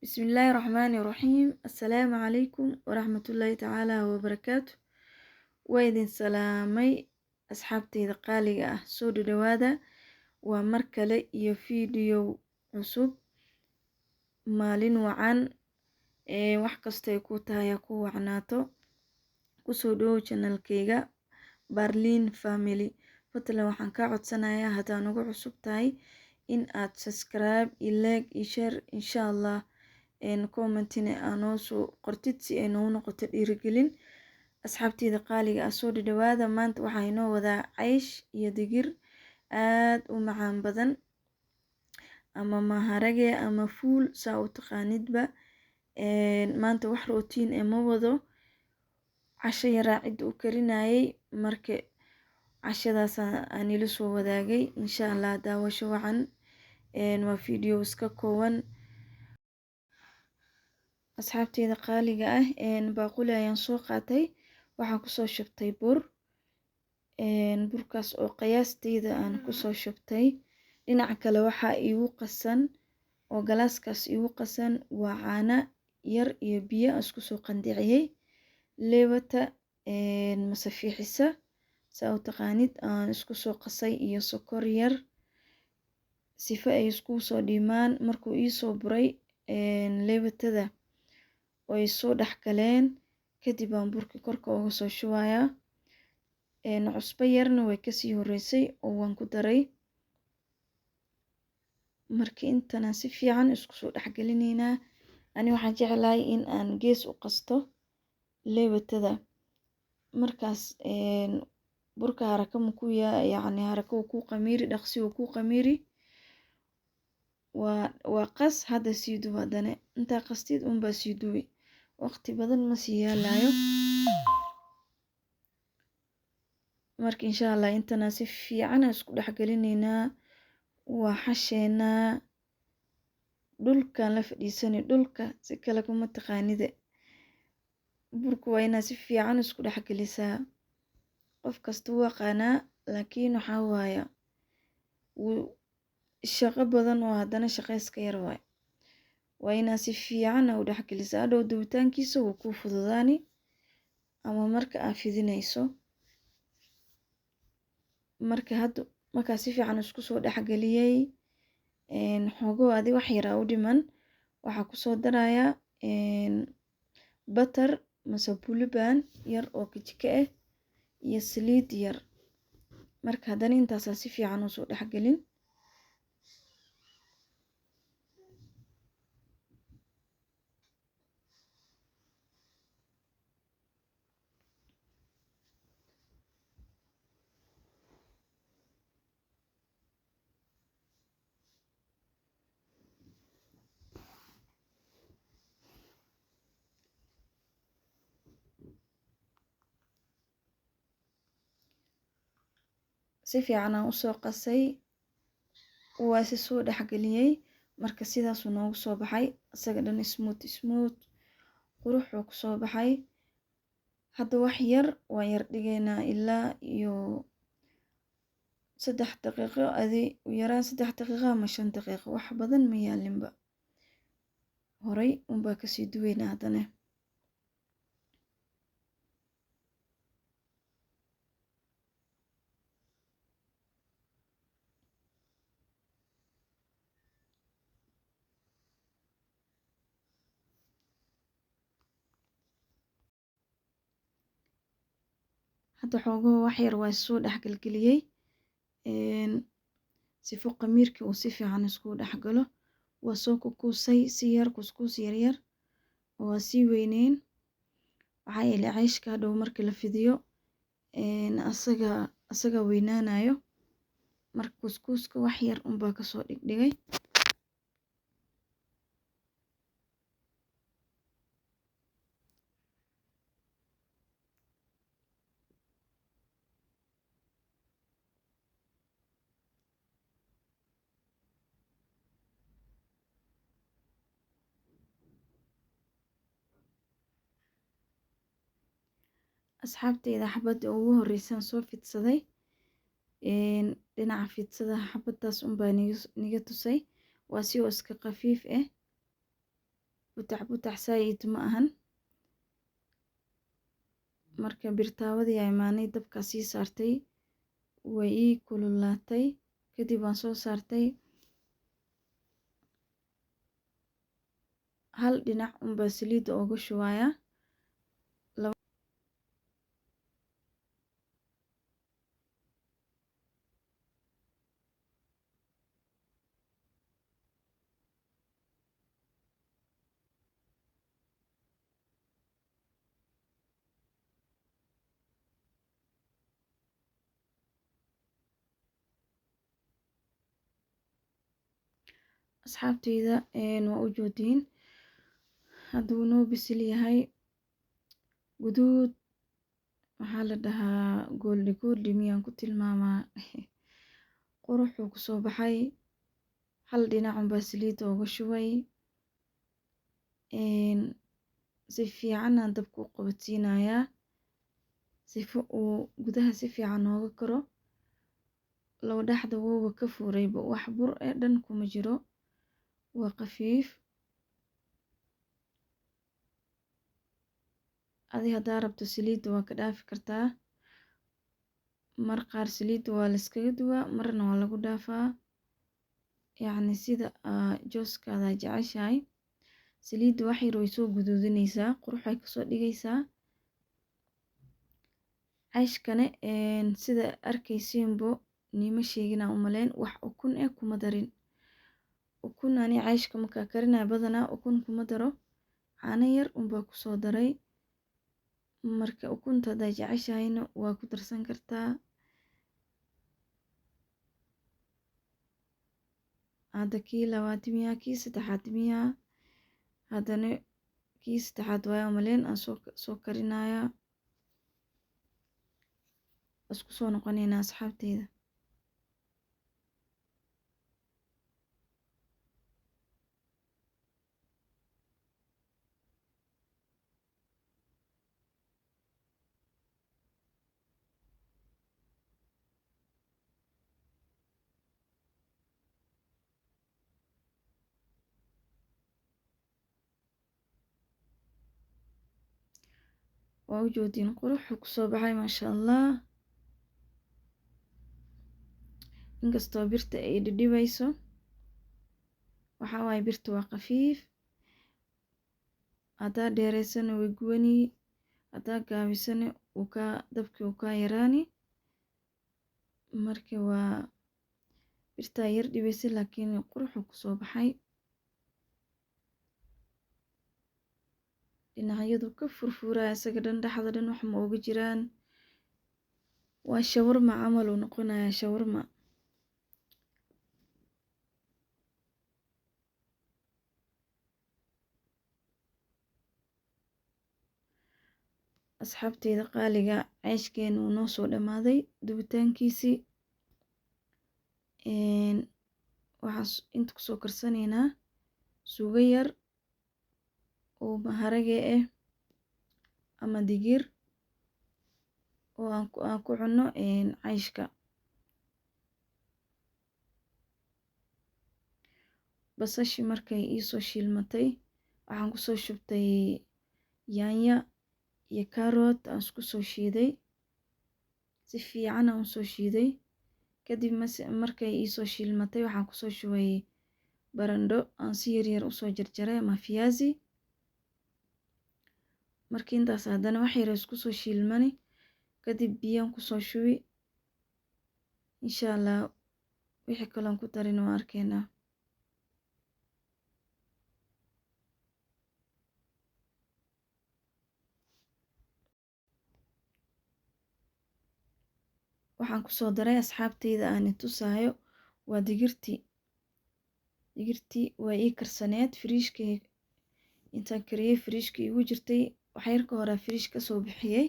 بسم الله الرحمن الرحيم. السلام عليكم ورحمة الله تعالى وبركاته. وإذن سلامي أصحابتي دقالي سود دوادا ومركلة iyo فيديو cusub maalin wacan wax kastay ku tahay ku wacnaato kusoo dhawow channelkayga Barlin Family. Fadlan waxaan ka codsanayaa haddii ugu cusub tahay in aad subscribe, like, share insha Allah commentina aanoo soo qortid si ay noo noqoto dhiirigelin. Asxaabtayda qaaliga ah soo dhawaada. Maanta waxaa inoo wadaa caysh iyo digir aad u macaan badan ama maharage ama fuul saa u taqaanidba. Maanta wax routine ma wado, casho yaraa cid u karinayay marka cashadaas aan ila soo wadaagay insha Allah. Daawasho wacan. Waa video iska kooban. asxaabtayda qaaliga ah baaquli ayaan soo qaatay, waxaan kusoo shubtay burkaas oo qiyaastayda aan kusoo shubtay. dhinaca kale waxaa iigu qasan oo galaaskaas iigu qasan waa caano yar iyo biyo isku soo qandiciyay, leewata masafiixisa saa u taqaanid aan isku soo qasay iyo sokor yar sifa ay isku soo dhimaan. markuu ii soo buray leewatada way soo dhaxgaleen kadib aan burka korka uga soo shubayaa. cusbo yarna way kasii horeysay oo waan ku daray. marka intana si fiican isku soo dhaxgelineynaa. ani waxaan jeclahay in aan gees u qasto leewatada, markaas burka haraka ma ku yacni haraka ku qamiiri, dhaqsi ku qamiiri. waa qas hadda sii duub haddana inta qastid baa sii duubi, waqti badan ma sii yaalayo. marka insha Allah intana si fiican isku dhaxgelineynaa. waa xasheena dhulkan la fadhiisanay, dhulka si kale kuma taqaanide. burku waa inaa si fiican isku dhaxgelisaa. qof kasta wuu yaqaanaa laakiin waxaa waaya shaqo badan oo haddana shaqayska yar waay. waa inaa si fiican u dhaxgelisaa. hadhow dubitaankiisa wuu kuu fududaani ama marka aad fidinayso. markaa si fiican isku soo dhaxgeliyay. xogo adi wax yar u dhiman, waxaa kusoo darayaa butter mase buluban yar oo kijika ah iyo saliid yar. marka haddana intaas si fiican u soo dhaxgelin. si fiican aan u soo qasay, waa si soo dhaxgeliyay. marka sidaas uu noogu soo baxay asaga dhan smooth qurux oo ku soo baxay. hadda wax yar waan yar dhigaynaa ilaa iyo 3 daqiiqo, adi u yaraan 3 daqiiqo ama 5 daqiiqo, wax badan ma yaalinba. horay baa kasii duweynaa haddana. hadda xoogoo wax yar waa soo dhaxgelgeliyay sifo qamiirkii uu si fiican isku dhaxgalo. waa soo kukusay si yar kuskus yar yar, waa sii weyneyn. waxaa yeelay cayshka hadhow marka la fidiyo asaga weynaanayo. marka kuskuska wax yar baa kasoo dhigdhigay. asxaabtayda xabada ugu horeysan soo fidsaday dhinaca fidsada xabadaas baa niga tusay. waa si oo iska khafiif ah butax saayid ma ahan. Marka birtaawadi ay maanay dabka sii saartay way ii kululaatay kadib waan soo saartay hal dhinac unbaa saliida uga shubaaya. Asxaabteyda waa u joodiin hadduu noo bisil yahay guduud waxaa la dhahaa gooldi miyaan ku tilmaamaa quruxuu ku soo baxay. hal dhinac unbaa saliida uga shubay si fiican aan dabka u qabadsiinayaa sifo uu gudaha si fiican nooga karo. laba dhaxda wooba ka fuurayba wax bur ee dhan kuma jiro, waa qafiif. adi haddaa rabto saliida waa ka dhaafi kartaa, mar qaar saliida waa la iskaga duwaa marna waa lagu dhaafaa, yacni sida jooskaada jeceshahay. saliida wax yar way soo guduudinaysaa, qurux ay kasoo dhigaysaa. cayshkane sida arkaysiinbo niima sheegina u malayn wax ukun kuma darin. ukun ani cayshka markaa karinaya badanaa ukun kuma daro, caano yar unbaa ku soo daray. marka ukunta haddaa jeceshahayna waa ku darsan kartaa. hadda kii labaad miyaa kii saddexaad miyaa haddana kii saddexaad waayo malayn aan soo karinayaa. isku soo noqonaynaa asxaabteyda. waa u joodiin quruxuu ku soo baxay maasha allah. inkastoo birta ay dhidhibayso waxaa waaye birta waa qafiif. haddaa dheereysana way guwani, haddaa gaabisana dabkii uu kaa yaraani. marka waa birtaa yar dhibaysa laakiin quruxuu ku soo baxay. dhinacyadu ka furfuraa isaga dhan, dhaxda dhan wax ma uga jiraan. waa shawarma camal uu noqonayaa shawarma. asxaabteyda qaaliga cayshkeena uu noo soo dhamaaday dubitaankiisii. waxaan inta kusoo karsanaynaa suugo yar oo maharage ah ama digir oo aan ku cunno cayshka. basashi markay iisoo shiilmatay waxaan kusoo shubtay yaanya iyo karoot aan isku soo shiiday, si fiican aan usoo shiiday. kadib markay iisoo shiilmatay waxaan kusoo shubay barandho aan si yaryar usoo jarjaray ama viazi. markii intaas haddana wax yar isku soo shiilmani kadib biyaan kusoo shubi. insha allah wixii kaloon ku darin waa arkaynaa. waxaan kusoo daray asxaabteyda aan tusaayo waa digirtii waa ii karsaneed firiishkii intaan kariyey firiishkii igu jirtay waxyar ka hore firiish ka soo bixiyey.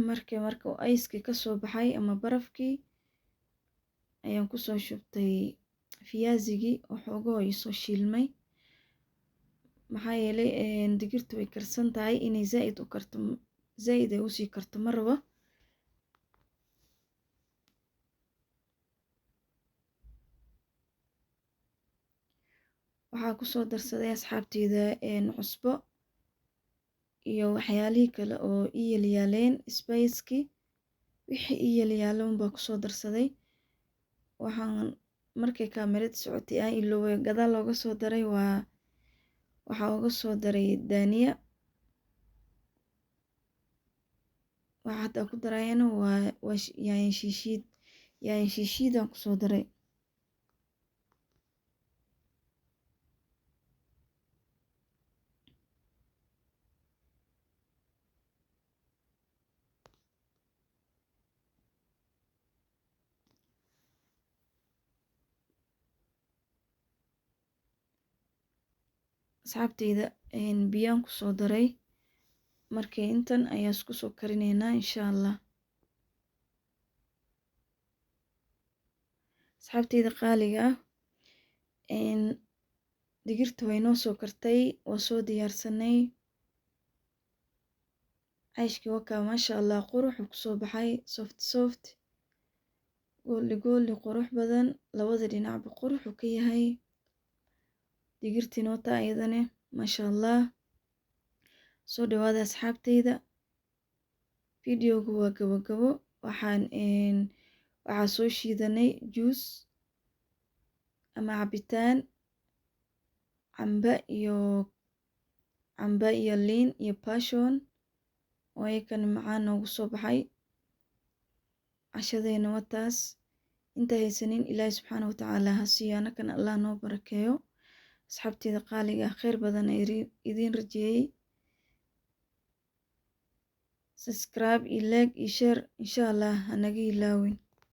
marka ayskii ka soo baxay ama barafkii ayaan kusoo shubtay viazigii oo xoogoo isoo shiilmay. maxaa yeelay digirtu way karsan tahay inay zaa'id u karto, zaa'id ay usii karto ma rabo. waxaa kusoo darsaday asxaabteyda cusbo iyo waxyaalihii kale oo ii yalyaaleen spicekii wixii ii yaalyaalo unbaa kusoo darsaday. waxaan markay kaamirada socotay aan ilooway gadaal looga soo daray waxaa uga soo daray daaniya. waxa hataa ku darayana waa yaanyo shiishiidaan kusoo daray. asxaabteyda biyaan kusoo daray. markay intan ayaa isku soo karineynaa insha allah. asxaabteyda qaaliga ah digirta way noo soo kartay, waa soo diyaarsanay. cayshkii wakaa maasha allah quruxuu kusoo baxay, soft gooli qurux badan, labada dhinacba quruxuu ka yahay. digirtii noota ayadane maasha allah. soo dhawaada asxaabteyda. videogu waa gabagabo. waxaa soo shiidanay juice ama cabitaan camba iyo liin iyo passion oo ayakana macaan noogu soo baxay. cashadeena wataas. inta haysanin ilaahay subxaana watacaala ha siiyo, anakana allah noo barakeeyo. asxaabteyda qaaliga khayr badan idiin rajeeyay. subscribe iyo like iyo share insha allah hanaga ilaawin.